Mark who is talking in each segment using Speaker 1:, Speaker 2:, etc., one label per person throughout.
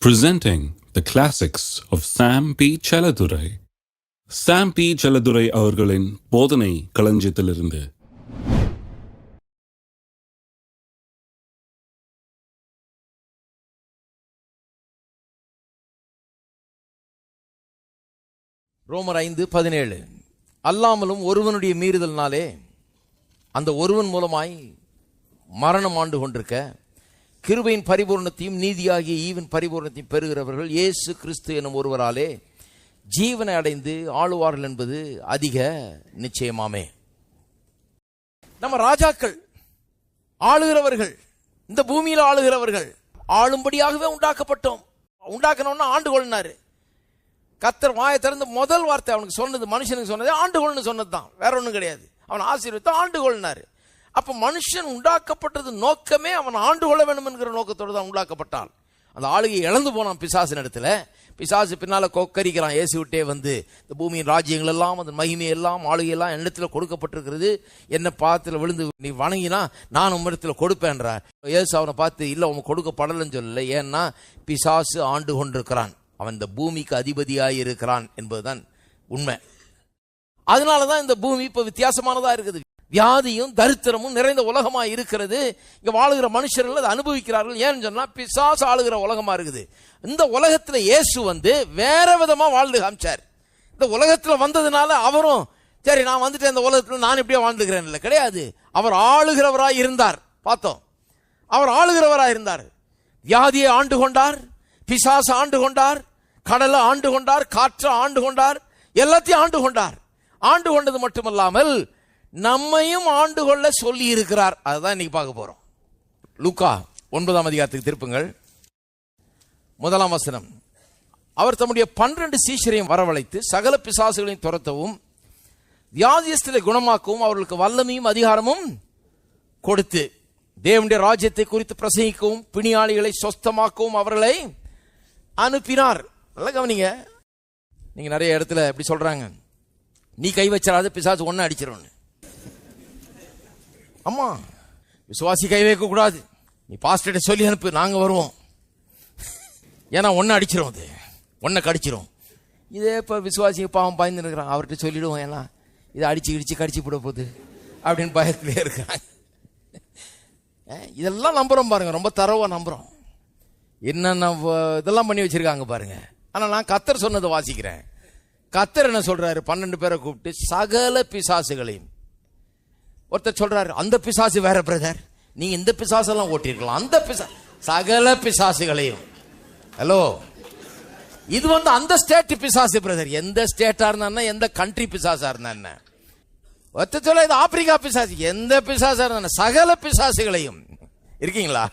Speaker 1: Presenting the classics of Sam P. Chaladurai. Sam P. Chaladurai அவர்களின் போதனை களஞ்சியத்திலிருந்து.
Speaker 2: ரோமர் 5:17 அல்லாமலும் ஒருவனுடைய மீறுதல்னாலே அந்த ஒருவன் மூலமாய் மரணம் ஆண்டு கொண்டிருக்க கிருபையின் பரிபூர்ணத்தையும் நீதியாகிய ஈவின் பரிபூர்ணத்தையும் பெறுகிறவர்கள் இயேசு கிறிஸ்து எனும் ஒருவராலே ஜீவனை அடைந்து ஆளுவார்கள் என்பது அதிக நிச்சயமாமே. நம்ம ராஜாக்கள், ஆளுகிறவர்கள், இந்த பூமியில் ஆளுகிறவர்கள், ஆளும்படியாகவே உண்டாக்கப்பட்டோம். உண்டாக்கணும்னா ஆண்டுகொள்னாரு. கர்த்தர் வாயை திறந்து முதல் வார்த்தை அவனுக்கு சொன்னது, மனுஷனுக்கு சொன்னது ஆண்டுகொள்னு சொன்னதுதான், வேற ஒன்றும் கிடையாது. அவன் ஆசீர்வதித்து ஆண்டுகொள்னாரு. அப்ப மனுஷன் உண்டாக்கப்பட்டது நோக்கமே அவன் ஆண்டு கொள்ள வேண்டும் என்கிற நோக்கத்தோடு தான் உண்டாக்கப்பட்டான். அந்த ஆளுகை இழந்து போனான் பிசாசின் இடத்துல. பிசாசு பின்னால கொக்கரிக்கிறான், இயேசு விட்டே வந்து இந்த பூமியின் ராஜ்யங்கள் எல்லாம், அந்த மகிமை எல்லாம், ஆளுகை எல்லாம் என்னிடத்துல கொடுக்கப்பட்டிருக்கிறது, என்ன பாத்துல விழுந்து நீ வணங்கினா நான் உம்மிடத்துல கொடுப்பேன்றார். இயேசு அவனை பார்த்து இல்ல உங்க கொடுக்கப்படலன்னு சொல்லல, ஏன்னா பிசாசு ஆண்டு கொண்டிருக்கிறான், அவன் இந்த பூமிக்கு அதிபதியாய் இருக்கிறான் என்பதுதான் உண்மை. அதனாலதான் இந்த பூமி இப்ப வித்தியாசமானதா இருக்குது. வியாதியும் தரித்திரமும் நிறைந்த உலகமா இருக்கிறது. இங்க வாழுகிற மனுஷர்கள் அதை அனுபவிக்கிறார்கள். ஏன்னு சொன்னா பிசாசு ஆளுகிற உலகமா இருக்குது. இந்த உலகத்துல இயேசு வந்து வேற விதமா வாழ்ந்து காமிச்சார். இந்த உலகத்துல வந்ததுனால அவரும் சரி நான் வந்துட்டேன் இந்த உலகத்துல நான் இப்படியே வாழ்ந்துக்கிறேன் இல்ல, கிடையாது. அவர் ஆளுகிறவராய் இருந்தார். பார்த்தோம், அவர் ஆளுகிறவராய் இருந்தார். வியாதியை ஆண்டு கொண்டார், பிசாசு ஆண்டு கொண்டார், கடலை ஆண்டு கொண்டார், காற்றை ஆண்டு கொண்டார், எல்லாத்தையும் ஆண்டு கொண்டார். ஆண்டு கொண்டது மட்டுமல்லாமல் நம்மையும் ஆண்டு கொள்ள சொல்லி இருக்கிறார். அதுதான் இன்னைக்கு பார்க்க போறோம். லூக்கா 9ஆம் அதிகாரத்துக்கு திருப்புங்கள். 1ஆம் வசனம். அவர் தம்முடைய 12 சீஷரையும் வரவழைத்து சகல பிசாசுகளையும் துரத்தவும் வியாதியஸ்தரை குணமாக்கவும் அவர்களுக்கு வல்லமையும் அதிகாரமும் கொடுத்து தேவனுடைய ராஜ்யத்தை குறித்து பிரசங்கிக்கவும் பிணியாளிகளை சொஸ்தமாக்கவும் அவர்களை அனுப்பினார். நல்லா கவனிங்க. நீங்க நிறைய இடத்துல எப்படி சொல்றாங்க, நீ கை வச்சாத பிசாசு ஒன்னு அடிச்சிடும். அம்மா விசுவாசி கை வைக்க கூடாது, நீ பாஸ்டர்ட்ட சொல்லி அனுப்பு, நாங்க வருவோம், ஏன்னா ஒன்னு அடிச்சிரும், அது ஒன்ன கடிச்சிரும். இதே இப்ப விசுவாசி பாவம் பயந்து இருக்கிறாங்க, அவர்கிட்ட சொல்லிடுவோம், ஏன்னா இதை அடிச்சு இடிச்சு கடிச்சு போட போகுது அப்படின்னு பயத்திலே இருக்கிறாங்க. இதெல்லாம் நம்புறோம் பாருங்க, ரொம்ப தரவா நம்புறோம். என்னென்ன இதெல்லாம் பண்ணி வச்சிருக்காங்க பாருங்க. ஆனா நான் கர்த்தர் சொன்னதை வாசிக்கிறேன். கர்த்தர் என்ன சொல்றாரு, 12 பேரை கூப்பிட்டு சகல பிசாசுகளையும். ஒருத்தர் சொல்றாரு அந்த பிசாசு வேற பிரதர், நீங்க இந்த பிசாசெல்லாம் ஓட்டிருக்கலாம், அந்த சகல பிசாசுகளையும். ஹலோ, இது வந்து அந்த ஸ்டேட் பிசாசு பிரதர். எந்த ஸ்டேட்டா இருந்தா, எந்த கண்ட்ரி பிசாசா இருந்தா, ஒருத்தர் சொல்ல இது ஆப்பிரிக்கா பிசாசு, எந்த பிசாசா இருந்தா சகல பிசாசுகளையும். இருக்கீங்களா?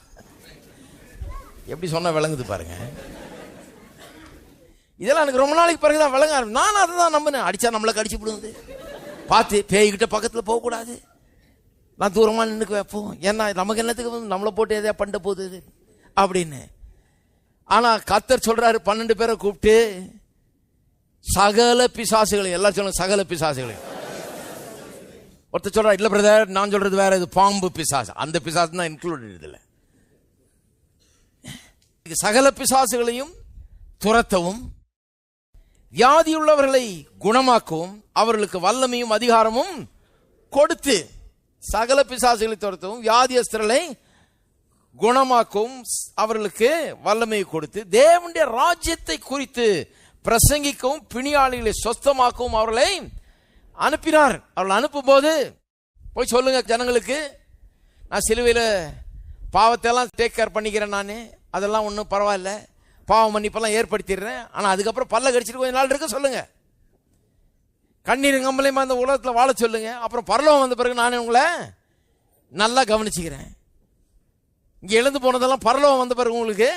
Speaker 2: எப்படி சொன்ன விளங்குது பாருங்க. இதெல்லாம் எனக்கு ரொம்ப நாளைக்கு பிறகுதான் விளங்க. நான் அதை தான் நம்பினேன். அடிச்சா நம்மளை கடிச்சு விடுவது பார்த்து பேய்கிட்ட பக்கத்துல போக கூடாது, நான் தூரமா நின்னுக்கு வைப்போம், ஏன்னா நமக்கு என்னத்துக்கு நம்மளை போட்டு எதையா பண்ண போகுது அப்படின்னு. ஆனா கர்த்தர் சொல்றாரு 12 பேரை கூப்பிட்டு சகல பிசாசுகளை, எல்லாம் சொல்லுங்க சகல பிசாசுகளை. ஒருத்தர் சொல்றா இல்ல பிரதர் நான் சொல்றது வேற, இது பாம்பு பிசாசு, அந்த பிசாசு தான் இன்க்ளூடட் இதுல. சகல பிசாசுகளையும் துரத்தவும் வியாதியுள்ளவர்களை குணமாக்கவும் அவர்களுக்கு வல்லமையும் அதிகாரமும் கொடுத்து, சகல பிசாசுகளை துரத்தவும் வியாதியஸ்தர்களை குணமாக்கவும் அவர்களுக்கு வல்லமையை கொடுத்து தேவனுடைய ராஜ்யத்தை குறித்து பிரசங்கிக்கவும் பிணியாளிகளை சொஸ்தமாக்கவும் அவர்களை அனுப்பினார். அவர்கள் அனுப்பும் போது போய் சொல்லுங்க ஜனங்களுக்கு, நான் சிலுவையில் பாவத்தை எல்லாம் டேக் கேர் பண்ணிக்கிறேன், நான் அதெல்லாம் ஒன்றும் பரவாயில்ல, பாவம் மன்னிப்பெல்லாம் ஏற்படுத்திடுறேன், ஆனா அதுக்கப்புறம் பல்ல கடிச்சிட்டு கொஞ்ச நாள் இருக்க சொல்லுங்க, கண்ணீர் கம்பளையுமா அந்த உலகத்தில் வாழ சொல்லுங்க, அப்புறம் பரலோகம் வந்த பிறகு நானே உங்களை நல்லா கவனிச்சுக்கிறேன். இங்க எழுந்து போனதெல்லாம் பரலோகம் வந்த பிறகு உங்களுக்கு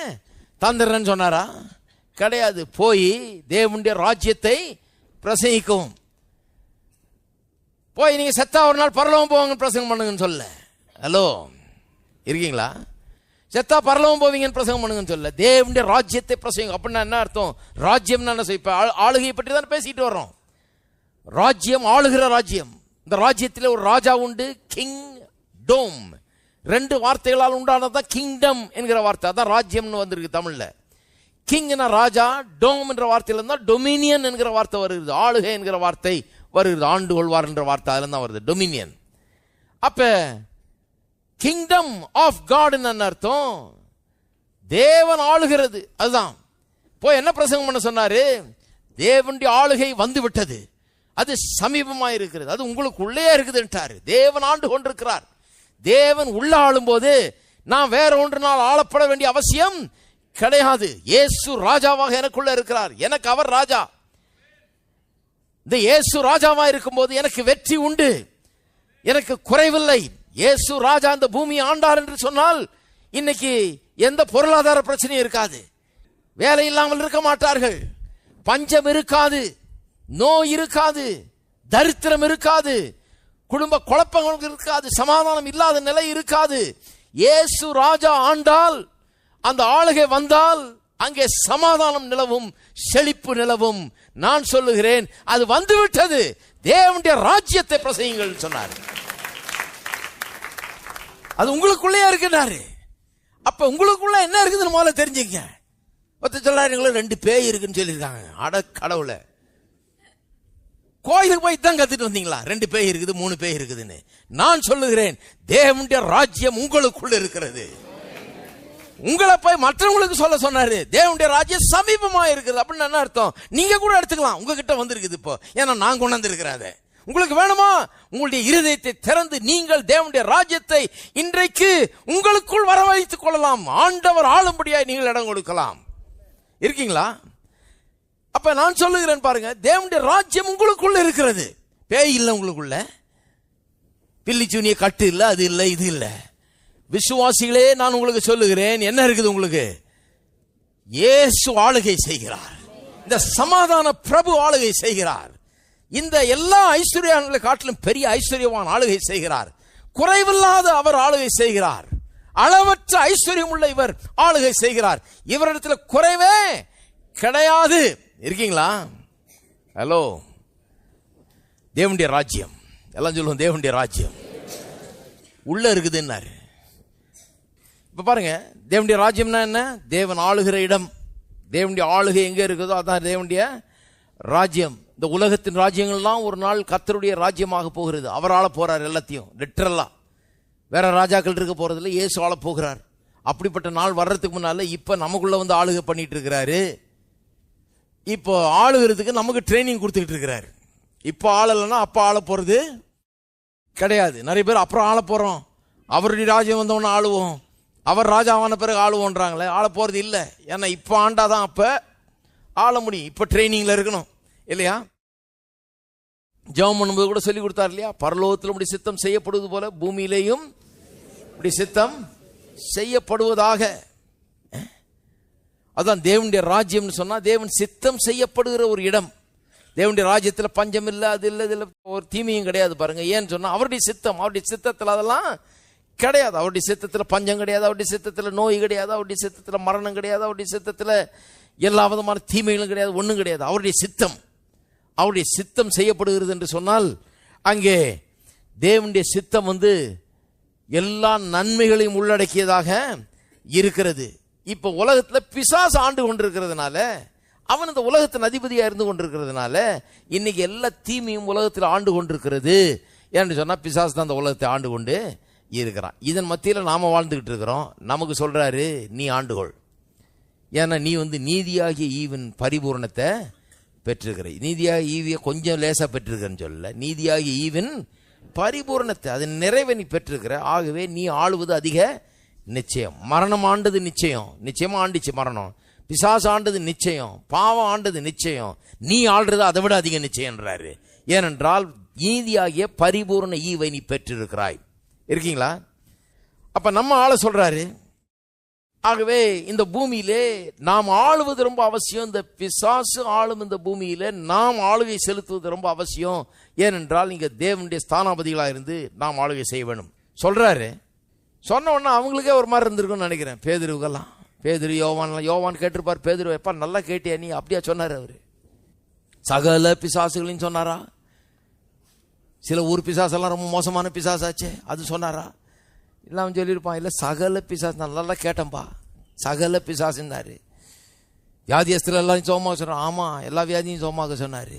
Speaker 2: தந்துடுறேன்னு சொன்னாரா? கிடையாது. போய் தேவனுடைய ராஜ்யத்தை பிரசங்கிக்கவும், போய் நீங்க செத்தா ஒரு நாள் பரலோகம் போவாங்க பிரசங்கம் பண்ணுங்கன்னு சொல்ல. ஹலோ, இருக்கீங்களா? செத்தா பரலோகம் போவீங்கன்னு பிரசங்கம் பண்ணுங்கன்னு சொல்ல, தேவனுடைய ராஜ்யத்தை பிரசங்கம். அப்படின்னா என்ன அர்த்தம்? ராஜ்யம் என்ன? இப்ப ஆளுகையை பற்றி தான் பேசிட்டு வர்றோம். ராஜ்யம், ஆளுகிற ராஜ்யம். இந்த ராஜ்யத்தில் ஒரு ராஜா உண்டு, கிங் டோம். 2 வார்த்தைகளால் உண்டானதான் கிங்டம் என்கிற வார்த்தை. அதான் ராஜ்யம்னு வந்திருக்கு தமிழ்ல. கிங்னா ராஜா, டோம் என்ற வார்த்தையில இருந்தா டொமினியன் என்கிற வார்த்தை வருகிறது. ஆளுகை என்கிற வார்த்தை வருகிறது. ஆண்டு கொள்வார் என்ற வார்த்தை அதுல தான் வருது, டொமினியன். அப்ப கிங்டம் ஆஃப் காட் அர்த்தம் தேவன் ஆளுகிறது. அதுதான் போய் என்ன பிரசங்கம் பண்ண சொன்னாரு? தேவனுடைய ஆளுகை வந்து விட்டது, அது சமீபமாக இருக்கிறது, அது உங்களுக்குள்ளே இருக்குதுன்றாரு. தேவன் ஆண்டு கொண்டிருக்கிறார். தேவன் உள்ள ஆளும் போது நான் வேற ஒன்றினால் ஆளப்பட வேண்டிய அவசியம் கிடையாது. இயேசு ராஜாவாக எனக்குள்ள இருக்கிறார், எனக்கு அவர் ராஜா. இந்த இயேசு ராஜாவா இருக்கும் போது எனக்கு வெற்றி உண்டு, எனக்கு குறைவில்லை. இயேசு ராஜா அந்த பூமியை ஆண்டார் என்று சொன்னால் இன்னைக்கு எந்த பொருளாதார பிரச்சனையும் இருக்காது, வேலை இல்லாமல் இருக்க மாட்டார்கள், பஞ்சம் இருக்காது, நோய் இருக்காது, தரித்திரம் இருக்காது, குடும்ப குழப்பங்கள் இருக்காது, சமாதானம் இல்லாத நிலை இருக்காது. இயேசு ராஜா ஆண்டால், அந்த ஆளுகை வந்தால் அங்கே சமாதானம் நிலவும், செழிப்பு நிலவும். நான் சொல்லுகிறேன், அது வந்துவிட்டது. தேவனுடைய ராஜ்யத்தை பிரசங்கிங்கள் சொன்னார். அது உங்களுக்குள்ளே இருக்கிறாரு. அப்ப உங்களுக்குள்ள என்ன இருக்குதுன்னு முதல்ல தெரிஞ்சுங்க. ஒருத்தர் சொல்றாரு 2 பேய் இருக்குன்னு சொல்லியிருக்காங்க. அட கடவுளை, கோயிலுக்கு போய் தான் கத்துட்டு வந்தீங்களா 2 பேய் இருக்குது 3 பேய் இருக்குதுன்னு? நான் சொல்லுகிறேன், தேவனுடைய ராஜ்யம் உங்களுக்குள்ள இருக்கிறது. உங்களை போய் மற்றவங்களுக்கு சொல்ல சொன்னாரு, தேவனுடைய ராஜ்யம் சமீபமா இருக்குது அப்படின்னு என்ன அர்த்தம்? நீங்க கூட எடுத்துக்கலாம், உங்ககிட்ட வந்திருக்குது இப்போ, ஏன்னா நான் கொண்டு வந்திருக்கிறேன். உங்களுக்கு வேணுமா? உங்களுடைய இருதயத்தை திறந்து நீங்கள் தேவனுடைய ராஜ்யத்தை இன்றைக்கு உங்களுக்குள் வரவழைத்துக் கொள்ளலாம். ஆண்டவர் ஆளும்படியாய் நீங்கள் இடம் கொடுக்கலாம். இருக்கீங்களா? அப்ப நான் சொல்லுகிறேன் பாருங்க, தேவனுடைய ராஜ்யம் உங்களுக்குள்ள இருக்கிறது. பேய் இல்லை உங்களுக்குள்ள, பில்லிச்சூனிய கட்டு இல்லை, அது இல்லை, இது இல்லை. விசுவாசிகளே, நான் உங்களுக்கு சொல்லுகிறேன், என்ன இருக்குது உங்களுக்கு? இயேசு ஆளுகை செய்கிறார். இந்த சமாதான பிரபு ஆளுகை செய்கிறார். இந்த எல்லா ஐஸ்வர்யங்களை காட்டிலும் பெரிய ஐஸ்வர்யவான் ஆளுகை செய்கிறார். குறைவில்லாத அவர் ஆளுகை செய்கிறார். அளவற்ற ஐஸ்வர்யம் உள்ள இவர் ஆளுகை செய்கிறார். இவரிடத்தில் குறைவே கிடையாது. இருக்கீங்களா? ஹலோ, தேவனுடைய ராஜ்யம், எல்லாம் சொல்லுவோம், தேவனுடைய ராஜ்யம் உள்ள இருக்குதுன்னாரு. இப்ப பாருங்க, தேவனுடைய ராஜ்யம்னா என்ன? தேவன் ஆளுகிற இடம். தேவனுடைய ஆளுகை எங்க இருக்குதோ அதான் தேவனுடைய ராஜ்யம். இந்த உலகத்தின் ராஜ்யங்கள்லாம் ஒரு நாள் கர்த்தருடைய ராஜ்யமாக போகிறது. அவர் ஆள போறார் எல்லாத்தையும், லிட்டரலா. வேற ராஜாக்கள் இருக்க போறதில்லை, இயேசு ஆள போகிறார். அப்படிப்பட்ட நாள் வர்றதுக்கு முன்னால இப்ப நமக்குள்ள வந்து ஆளுகை பண்ணிட்டு இருக்கிறாரு. இப்போ ஆளுகிறதுக்கு நமக்கு ட்ரைனிங் கொடுத்துக்கிட்டு இருக்கிறாரு. இப்போ ஆளலைன்னா அப்ப ஆள போறது கிடையாது. நிறைய பேர் அப்புறம் ஆள போறோம், அவருடைய ராஜ்யம் வந்தவொன்னு ஆளுவோம், அவர் ராஜாவான பிறகு ஆளுவோன்றாங்களே. ஆள போறது இல்லை. ஏன்னா இப்ப ஆண்டாதான் அப்ப ஆள முடியும். இப்ப ட்ரைனிங்ல இருக்கணும் இல்லையா? ஜெபம் பண்ணும்போது கூட சொல்லி கொடுத்தார் இல்லையா? பரலோகத்தில் இப்படி சித்தம் செய்யப்படுவது போல பூமியிலேயும் இப்படி சித்தம் செய்யப்படுவதாக. அதான் தேவனுடைய ராஜ்யம்னு சொன்னா, தேவன் சித்தம் செய்யப்படுகிற ஒரு இடம். தேவனுடைய ராஜ்யத்தில் பஞ்சம் இல்லை, அது இல்லை, இதில் ஒரு தீமையும் கிடையாது. பாருங்க, ஏன்னு சொன்னா அவருடைய சித்தம், அவருடைய சித்தத்தில் அதெல்லாம் கிடையாது. அவருடைய சித்தத்தில் பஞ்சம் கிடையாது, அவருடைய சித்தத்தில் நோய் கிடையாது, அவருடைய சித்தத்தில் மரணம் கிடையாது, அவருடைய சித்தத்தில் எல்லா விதமான தீமைகளும் கிடையாது, ஒன்றும் கிடையாது. அவருடைய சித்தம், அவருடைய சித்தம் செய்யப்படுகிறது என்று சொன்னால் அங்கே தேவனுடைய சித்தம் எல்லா நன்மைகளையும் உள்ளடக்கியதாக இருக்கிறது. இப்ப உலகத்துல பிசாசு ஆண்டு கொண்டிருக்கிறதுனால, அவன் இந்த உலகத்தின் அதிபதியா இருந்து கொண்டிருக்கிறதுனால இன்னைக்கு எல்லா தீமையும் உலகத்தில் ஆண்டு கொண்டிருக்கிறது. ஏன்னு சொன்னா பிசாசு தான் அந்த உலகத்தை ஆண்டு கொண்டு இருக்கிறான். இதன் மத்தியில் நாம வாழ்ந்துகிட்டு இருக்கிறோம். நமக்கு சொல்றாரு, நீ ஆண்டுகொள். ஏன்னா நீ நீதியாகிய ஈவின் பரிபூர்ணத்தை பெற்றிருக்கிற. நீதியாகிய ஈவிய கொஞ்சம் லேசா பெற்றிருக்கிறன்னு சொல்லல, நீதியாகிய ஈவின் பரிபூர்ணத்தை, அதன் நிறைவை நீ பெற்றிருக்கிற. ஆகவே நீ ஆளுவது அதிக நிச்சயம். மரணம் ஆண்டது நிச்சயம், நிச்சயமா ஆண்டிச்சு மரணம். பிசாசு ஆண்டது நிச்சயம், பாவம் ஆண்டது நிச்சயம். நீ ஆள்றது அதை விட அதிக நிச்சயம்ன்றாரு. ஏனென்றால் நீதியாகிய பரிபூர்ண ஈவை நீ பெற்றிருக்கிறாய். இருக்கீங்களா? அப்ப நம்ம ஆள சொல்றாரு. ஆகவே இந்த பூமியிலே நாம் ஆளுவது ரொம்ப அவசியம். இந்த பிசாசு ஆளும் இந்த பூமியிலே நாம் ஆளுகை செலுத்துவது ரொம்ப அவசியம். ஏனென்றால் இங்க தேவனுடைய ஸ்தானாபதிகளா இருந்து நாம் ஆளுகை செய்ய வேணும் சொல்றாரு. சொன்ன உடனே அவங்களுக்கே ஒரு மாதிரி இருந்திருக்கும்னு நினைக்கிறேன். பேதுருவுக்கெல்லாம், பேதுரு யோவான் கேட்டிருப்பார். பேதுரு, எப்பா நல்லா கேட்டியா நீ? அப்படியா சொன்னாரு அவரு. சகல பிசாசுகளையும் சொன்னாரா? சில ஊர் பிசாசெல்லாம் ரொம்ப மோசமான பிசாசாச்சே அது சொன்னாரா? இல்லை, அவன் சொல்லியிருப்பான், இல்லை சகல பிசாசு. நான் நல்லா கேட்டேன்பா, சகல பிசாசுன்னாரு. வியாதியஸ்தில் எல்லாரும் சோமாக சொன்னார். ஆமா, எல்லா வியாதியும் சோமாக சொன்னாரு.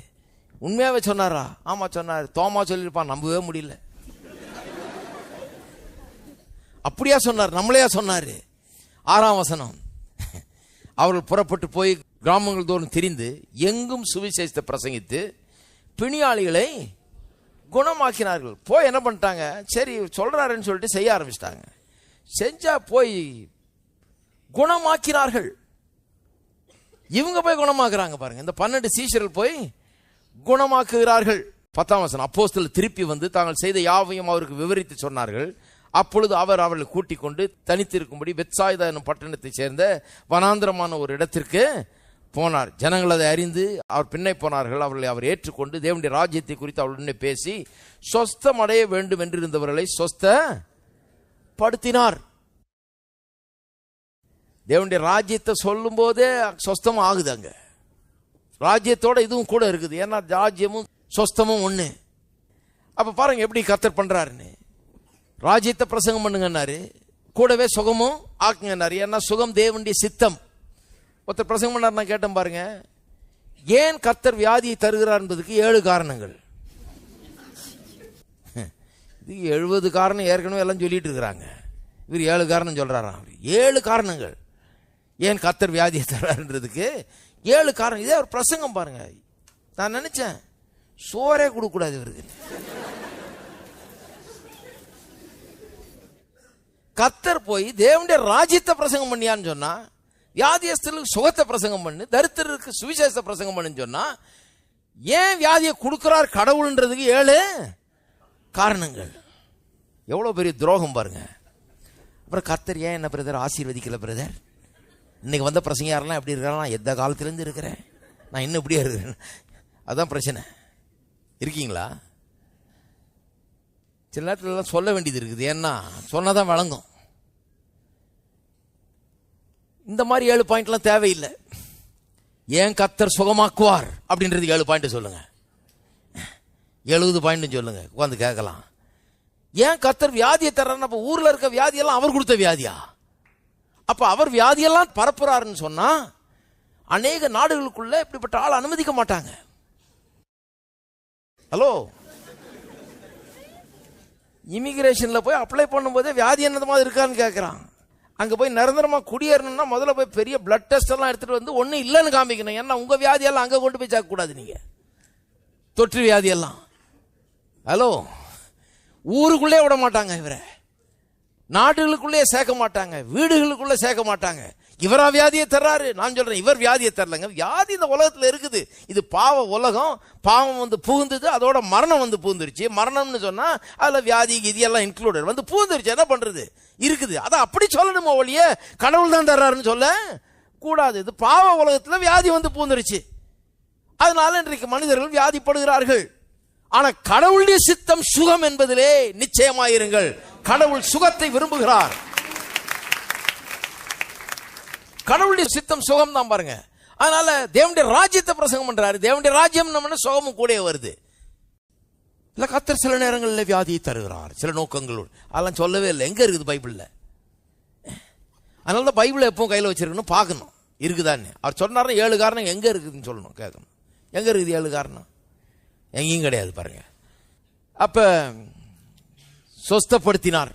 Speaker 2: உண்மையாவே சொன்னாரா? ஆமா சொன்னார். தோமா சொல்லியிருப்பான், நம்பவே முடியல. அப்படியா சொன்னார்? நம்மளையா சொன்னாரு? 6ஆம் வசனம், அவர்கள் புறப்பட்டு போய் கிராமங்கள் தோறும் திரிந்து எங்கும் சுவிசேஷத்தை பிரசங்கித்து பிணியாளிகளை குணமாக்கினார்கள். போய் என்ன பண்ணிட்டாங்க, சரி சொல்றாருன்னு சொல்லிட்டு செய்ய ஆரம்பிச்சிட்டாங்க. செஞ்சா போய் குணமாக்கினார்கள். இவங்க போய் குணமாக்குறாங்க பாருங்க. இந்த 12 சீஷர்கள் போய் குணமாக்குகிறார்கள். 10ஆம் வசனம், அப்போஸ்தலர் திருப்பி வந்து தாங்கள் செய்த யாவையும் அவருக்கு விவரித்து சொன்னார்கள். அப்பொழுது அவர் அவர்களை கூட்டிக் கொண்டு தனித்திருக்கும்படி பெத்சாய்தா என்னும் பட்டணத்தை சேர்ந்த வனாந்திரமான ஒரு இடத்திற்கு போனார். ஜனங்கள் அதை அறிந்து அவர் பின்னே போனார்கள். அவர்களை அவர் ஏற்றுக்கொண்டு தேவனுடைய ராஜ்யத்தை குறித்து அவர்களுடனே பேசி சொஸ்தம் அடைய வேண்டும் என்றிருந்தவர்களை சொஸ்தப்படுத்தினார். தேவனுடைய ராஜ்யத்தை சொல்லும் போதே சொஸ்தம் ஆகுது. அங்க ராஜ்யத்தோட இதுவும் கூட இருக்குது. ஏன்னா ராஜ்யமும் சொஸ்தமும் ஒண்ணு. அப்ப பாருங்க எப்படி கர்த்தர் பண்றாருன்னு. ராஜ்யத்தை பிரசங்கம் பண்ணுங்கன்னாரு, கூடவே சுகமும் ஆக்குங்கன்னாரு. ஏன்னா சுகம் தேவனுடைய சித்தம். ஒருத்தர் பிரசங்கம் பண்ணார், நான் கேட்டேன் பாருங்க, ஏன் கர்த்தர் வியாதியை தருகிறார் என்பதுக்கு 7 காரணங்கள். இது 70 காரணம் ஏற்கனவே எல்லாம் சொல்லிட்டு இருக்கிறாங்க. இவர் 7 காரணம் சொல்றாராம். 7 காரணங்கள் ஏன் கர்த்தர் வியாதியை தர்றாருன்றதுக்கு 7 காரணம். இதே ஒரு பிரசங்கம் பாருங்க. நான் நினைச்சேன் சோறே கொடுக்க கூடாது இவருக்கு. கர்த்தர் போய் தேவனுடைய ராஜ்யத்தை பிரசங்கம் பண்ணியான்னு சொன்னா, வியாதியஸ்தர்களுக்கு சுகத்தை பிரசங்கம் பண்ணு, தரித்திரருக்கு சுவிசேஷ பிரசங்கம் பண்ணுன்னு சொன்னா, ஏன் வியாதியை கொடுக்கிறார் கடவுள்ன்றதுக்கு 7 காரணங்கள். எவ்வளவு பெரிய துரோகம் பாருங்க. அப்புறம் கர்த்தர் ஏன் என்ன பிரதர் ஆசீர்வதிக்கல பிரதர்? இன்னைக்கு வந்த பிரசங்க யாரெல்லாம் எப்படி இருக்கிறாங்க? நான் எந்த காலத்திலேருந்து இருக்கிறேன், நான் இன்னும் இப்படியே இருக்கிறேன். அதான் பிரச்சனை. இருக்கீங்களா? சில நேரத்தில் எல்லாம் சொல்ல வேண்டியது இருக்குது. ஏன்னா சொன்னாதான் வழங்கும். இந்த மாதிரி 7 பாயிண்ட்லாம் தேவையில்லை. ஏன் கர்த்தர் சுகமாக்குவார் அப்படின்றது 7 பாயிண்ட் சொல்லுங்க. 70 பாயிண்ட் சொல்லுங்க, உட்காந்து கேட்கலாம். ஏன் கர்த்தர் வியாதியை தர்றாருன்னு, அப்ப ஊர்ல இருக்க வியாதியெல்லாம் அவர் கொடுத்த வியாதியா? அப்ப அவர் வியாதியெல்லாம் பரப்புறாருன்னு சொன்னா அநேக நாடுகளுக்குள்ள இப்படிப்பட்ட ஆள் அனுமதிக்க மாட்டாங்க. ஹலோ, இமிகிரேஷன்ல போய் அப்ளை பண்ணும்போதே வியாதி என்னது மாதிரி இருக்கான்னு கேட்கறான். அங்க போய் நிரந்தரமா குடியேறணும்னா முதல்ல போய் பெரிய பிளட் டெஸ்ட் எல்லாம் எடுத்துட்டு வந்து ஒன்னும் இல்லைன்னு காமிக்கணும். ஏன்னா உங்க வியாதியெல்லாம் அங்க கொண்டு போய் சேர்க்க கூடாது. நீங்க தொற்று வியாதி எல்லாம். ஹலோ, ஊருக்குள்ளே விட மாட்டாங்க இவரை, நாடுகளுக்குள்ளே சேர்க்க மாட்டாங்க, வீடுகளுக்குள்ள சேர்க்க மாட்டாங்க. இவரா வியாதியை தர்றாரு? நான் சொல்றேன், இவர் வியாதியை தரலங்க. வியாதி இந்த உலகத்துல இருக்குது. இது பாவ உலகம். பாவம் வந்து புகுந்தது, அதோட மரணம் வந்து புகுந்துருச்சு. மரணம்னு சொன்னா அதுல வியாதி கீதி எல்லாம் இன்க்ளூடட் வந்து புகுந்துருச்சு. என்ன பண்றது? இருக்குது. அதான் அப்படி சொல்லணுமோ ஒழிய கடவுள் தான் தர்றாருன்னு சொல்ல கூடாது. இது பாவ உலகத்துல வியாதி வந்து புகுந்துருச்சு. அதனால இன்றைக்கு மனிதர்கள் வியாதிப்படுகிறார்கள். ஆனா கடவுளுடைய சித்தம் சுகம் என்பதிலே நிச்சயமாயிருங்கள். கடவுள் சுகத்தை விரும்புகிறார். கடவுளுடைய சித்தம் சுகம் தான் பாருங்க. அதனால தேவனுடைய ராஜ்யத்தை பிரசங்கம் பண்றாரு. தேவனுடைய ராஜ்யம் நம்ம சுகமும் கூட வருது. இல்ல கர்த்தர் சில நேரங்களில் வியாதியை தருகிறார் சில நோக்கங்களோடு. அதெல்லாம் சொல்லவே இல்லை. எங்க இருக்குது பைபிள்ல? அதனால தான் பைபிளை எப்பவும் கையில் வச்சிருக்கணும், பார்க்கணும் இருக்குதான்னு. அவர் சொன்னார் 7 காரணம் எங்க இருக்குதுன்னு சொல்லணும், கேட்கணும். எங்க இருக்குது 7 காரணம்? எங்கேயும் கிடையாது பாருங்க. அப்ப சொஸ்தப்படுத்தினார்.